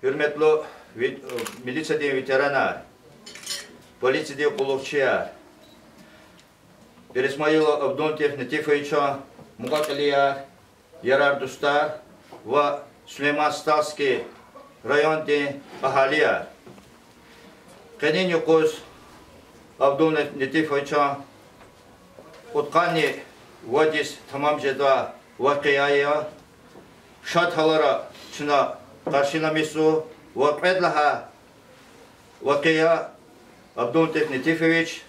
hürmetli militsiyadagi veteranlar, politsiyadagi qulluqchilar, Пересмаила Абдултех Натифовича, Мукакалия, Ярардуста, в Сулейман-Сталский район Ахалия. Кенин Юкус Абдул Натифовича, Уткани Вадис Тамамжеда Вакияя, Шатхалара Чина Каршинамису, Вакедлаха Вакия Абдултех Натифович,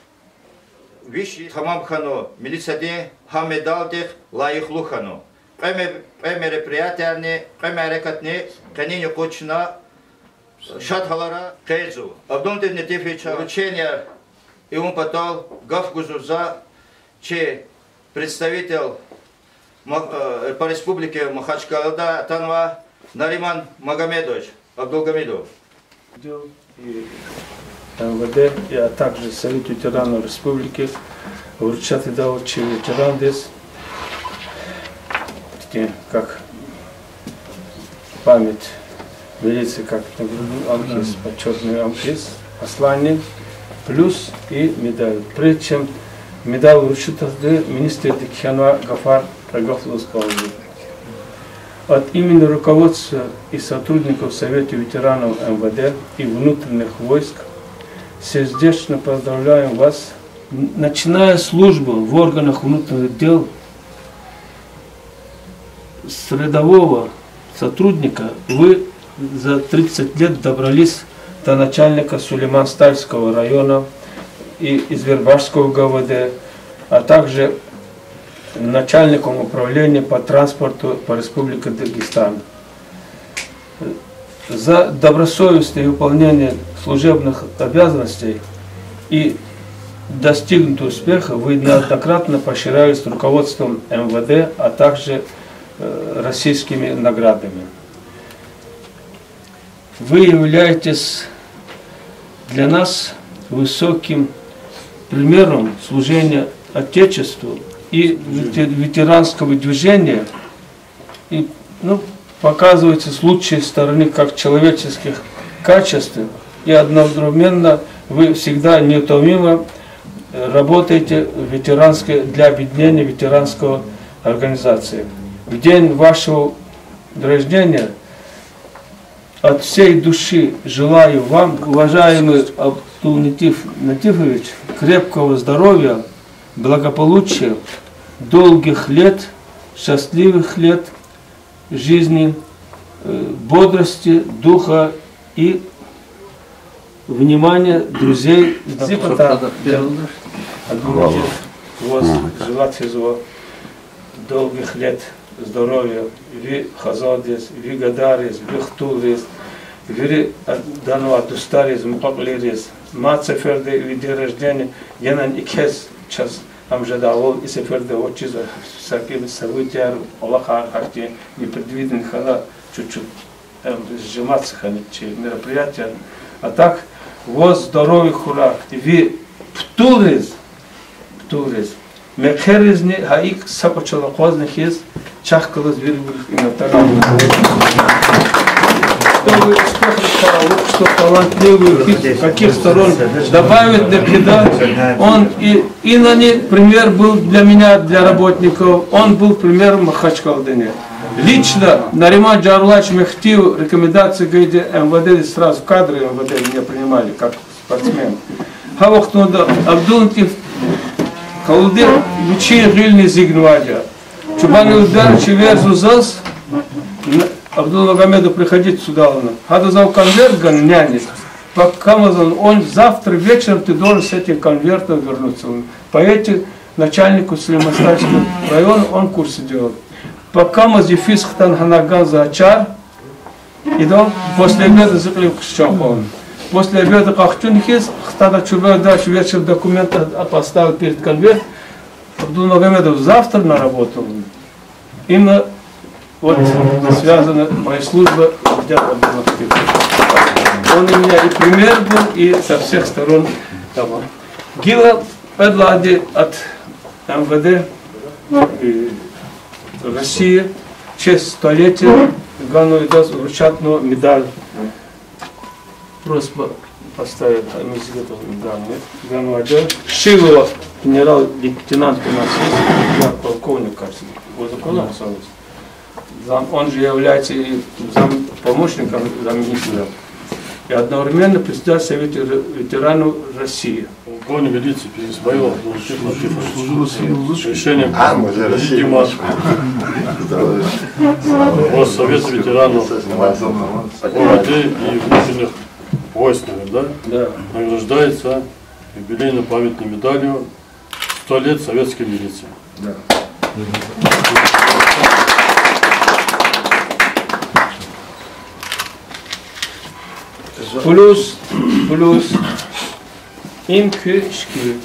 Виши Хамамхану, милицади Хамедалтих Лаихлухану. Премер мероприятия, премерекатни, Каниню Кучна, Шатхалара, Кейзу. Абдултех Натифовича вручение и он потом Гавгузуза, че представитель по республике Махачкалада Танва Нариман Магомедович Абдулгамидов. МВД, а также Совет ветеранов республики вручат и дал ветеран здесь, как память милиции, как амхиз, почетный амхиз, посланник, плюс и медаль. Прежде чем медаль вручит министр Дикханва Гафар Рагафловского. От имени руководства и сотрудников Совета ветеранов МВД и внутренних войск сердечно поздравляем вас. Начиная службу в органах внутренних дел, с рядового сотрудника вы за 30 лет добрались до начальника Сулейман-Стальского района и Извербашского ГВД, а также начальником управления по транспорту по Республике Дагестан. За добросовестное выполнение служебных обязанностей и достигнутый успеха вы неоднократно поощрялись руководством МВД, а также российскими наградами. Вы являетесь для нас высоким примером служения Отечеству и ветеранского движения, и показываете с лучшей стороны как человеческих качеств, и одновременно вы всегда неутомимо работаете для объединения ветеранской организации. В день вашего рождения от всей души желаю вам, уважаемый Абдул Натифович, крепкого здоровья, благополучия, долгих лет, счастливых лет жизни, бодрости, духа и внимания друзей. Желать его долгих лет здоровья, ви хазадес, ви гадарес, ви хтулес, ви дану атустарес, мукаклерес, ма цеферде ви день рождения, янан икес час амжадавол и цеферде очи за всякими событиями, Аллаха харти непредвиденных, она чуть-чуть сжиматься, мероприятия, а так воз здоровья хура, ви птулес, Мекхеризни хаик сапочалакозных есть чахкалас виргуль и натарал. Что вы успехов, что талантливый, каких сторон добавить для беда. Он и на ней пример был для меня, для работников. Он был примером Махачкалдыне. Лично Нариман Джарлач Мехтив рекомендации говорит МВД сразу кадры МВД меня принимали как спортсмен. Хавахтунда Абдултив Калды учи гильни зигнвадя. Чубаны удар чеверзу зас. Абдул Магомедов приходить сюда. Хада зав конверт гонянет. Пока он завтра вечером ты должен с этим конвертом вернуться. Поедете начальнику Сулейман-Стальского района, он курсы делает. Пока мы зефис хтан ханаган за ачар. И после обеда заклеил кшчапон. После обеда кахтюнхис, хтада чубай дальше вечер документы поставил перед конверт. Абдул Магомедов завтра на работу. Именно вот связана моя служба. Он у меня и пример был, и со всех сторон того. Гила Педлади от МВД и России честь столетия Гану и даст вручат медаль просьба поставить Шилова, генерал-лейтенант у нас есть, полковник, кажется, по закону он же является и помощником замминистра и одновременно председатель Совета ветеранов России. Полковник милиции Исмаилов решением видимо Совета ветеранов ОВД и внутренних войск, да? Награждается юбилейно-памятной медалью 100 лет советской милиции. Да. Плюс им кишки.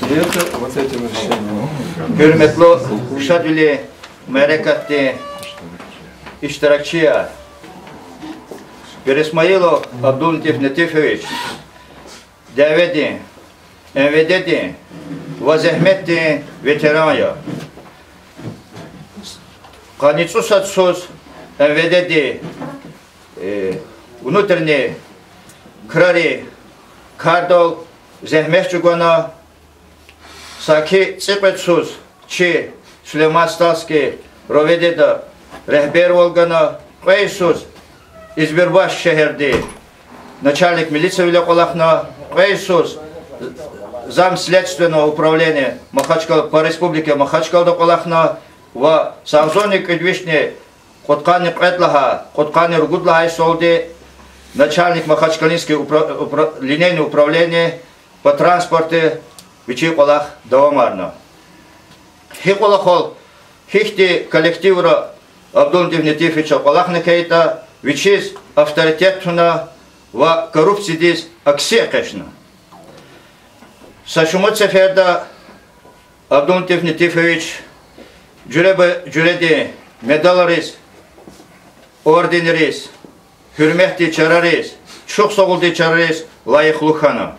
Это вот этим решением. Hürmetli Şadvili Merekatli iştirakçıya Пересмаилов Абдул-Латиф Натифович Давиди Энведеди Вазахметти ветерания Каницус отсус Энведеди внутренний крари Кардол Зехмешчугана Саки Ципетсус Чи Сулейман Сталский Роведеда Рехбер Волгана Иисус Избербаш шехерди начальник милиции Виляқолахна Иисус зам следственного управления Махачкал по республике Махачкалда Колахна в Самзоник Эдвишни Коткани Петлаха Коткани Ругудлахай Солди начальник Махачкалинский линейное управление по транспорту Вичи Колах Давамарна Хиколахол Хихти коллективра Абдул-Латиф Натифовича Колахна Кейта Вичиз авторитетна в коррупции здесь аксекашна. Сашумот сеферда Абдул-Латиф Натифович Джуреди медаларис, орденерис, hürmetli çararис, çok soğuldu çararис layıklıkana.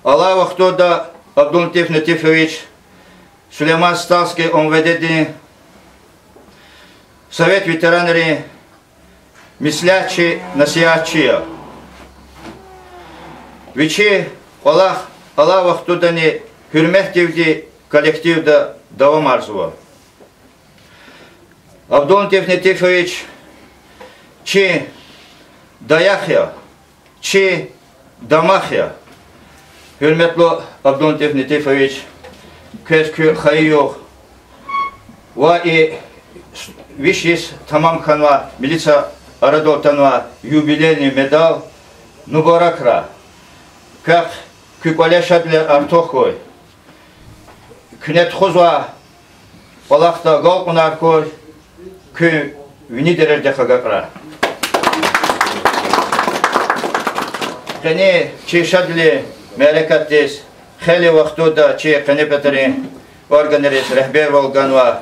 Allah vaxtoda Abdul-Lатиф Натифович Сулейман Сталский он ведет Совет ветеранов мислячи насиячия. Вичи Аллах вахтудани hürmetli коллективда давам арзува. Абдул-Латиф Натифович чи даяхя, чи дамахя. Hürmetli Abdul-Lатиф Натифович köskü hayyok. Ва и Вишис Тамамханва, милиция Арадолтанва, юбилейный медаль Нубаракра. Как Кюкале Шадлер Артохой, Кнет Хозва, Палахта Галкунаркой, Кю Винидерер Дехагакра. Кене Чи Шадли Мерекатис, Хели Вахтуда, Чи Канепетери, Органерис Рехбер Волганва,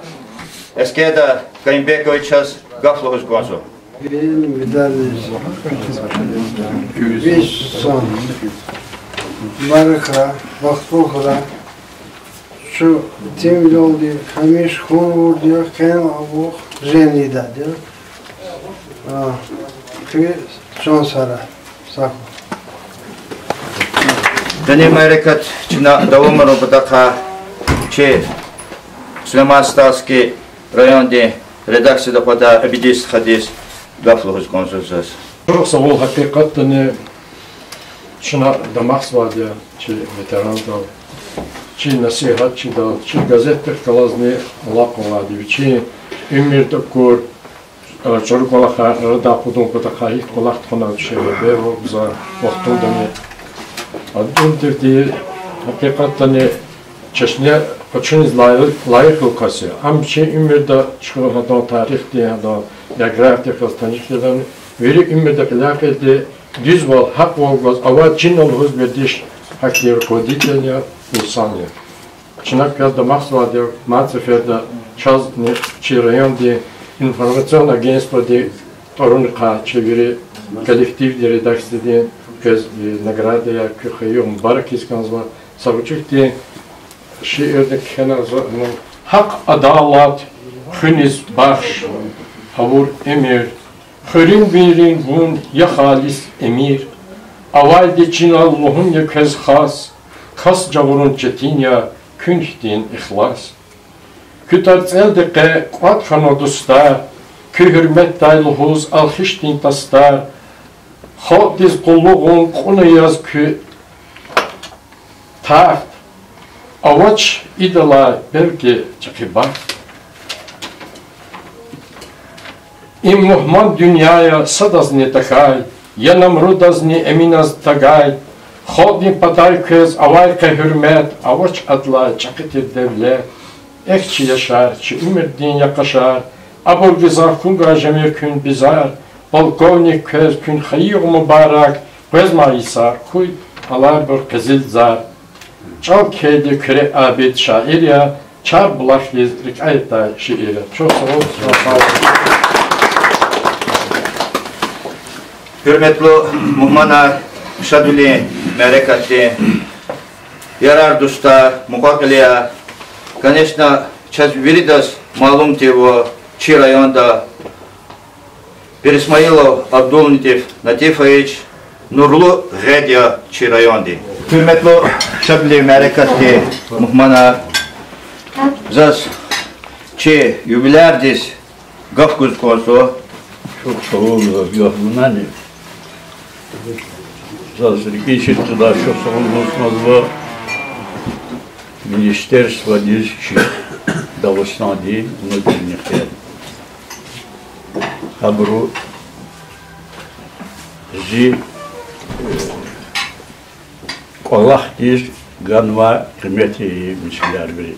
Эскеда Каймбекович час гафлогус гонзо. Весь сон. Барахра, Вахтухра, что тем люди, Хамиш Хурдия, Кен Абух, Женида, ты Чонсара, Саху. Дани Мерекат, Чина Даумару Батаха, Че Сулейман Сталский районде редакция доклада Абидис Хадис гафлогус консульсас. Просто ол хакиқаттан чина дамахс вадя, чи ветеранов, чи насихат, чи газеттер калазни лақовади, чи имирда кур чору колаха рада худун потаха их колах тхона шеберо за вахтудани. Абдул-Латиф хакиқаттан чешне Почему лайық касы? Амчи имирда чхоладан тарихти, да география кастаништедан вери имирда килакеде düz vol, hak volgaz, ava cin olğuz berdiş hakir koditelya insaniye. Çınak yazda maksvadı, matseferda çaz çi rayon di informasyon agentство di Torunqa çeviri kolektiv di redaksiya di köz nagrada ya küxeyo mübarek iskanzva savuçuk di şiirde kenar hak adalat Хынис баш, авур эмир, хырин бирин вун я халис эмир, авайди чин Allah'ın ya kez khas, kas javurun çetinya, künhdin ihlas. Kütarts eldeke qat kanodustar, kü hürmet dayluhuz alhiştin tastar, Xodiz qulluğun qunayaz kü taht, avaç idala belki çakibar. İm muhman dünyaya sadazni takay, ya namrudazni eminaz tagay, Xodin patay kız avayka hürmet, avaç adla çakitir devlet, ekçi yaşar, çi ümirdin yakaşar, abul vizar kunga jemir kün bizar, Polkovnik köz kün hayır mübarek, gözma isar, kuy alay bir kızıl zar. Çal kedi küre abid şair ya, çar bulaşliz rikayeta şiiri. Çok sağ olun. Hürmetli muhmanar, şaduli, merekatli, yarar dostlar, mukakiliya, конечно, сейчас Виридас, малум его, Чи районда, Пересмаилов Абдулнитев Натифович, Нурлу Гедя Чи районди. Hürmetli şaduli, merekatli, muhmanar, zas Чи юбилярдис, Gafkuz kosu, Çok sağ olun. Yahmına ne? Zaten geçittiler çok sağ olun. Ministerstwo Dizki Dağıstan değil, onu dinleyeceğim. Habru zi Allah diz ganva kıymeti misler biri.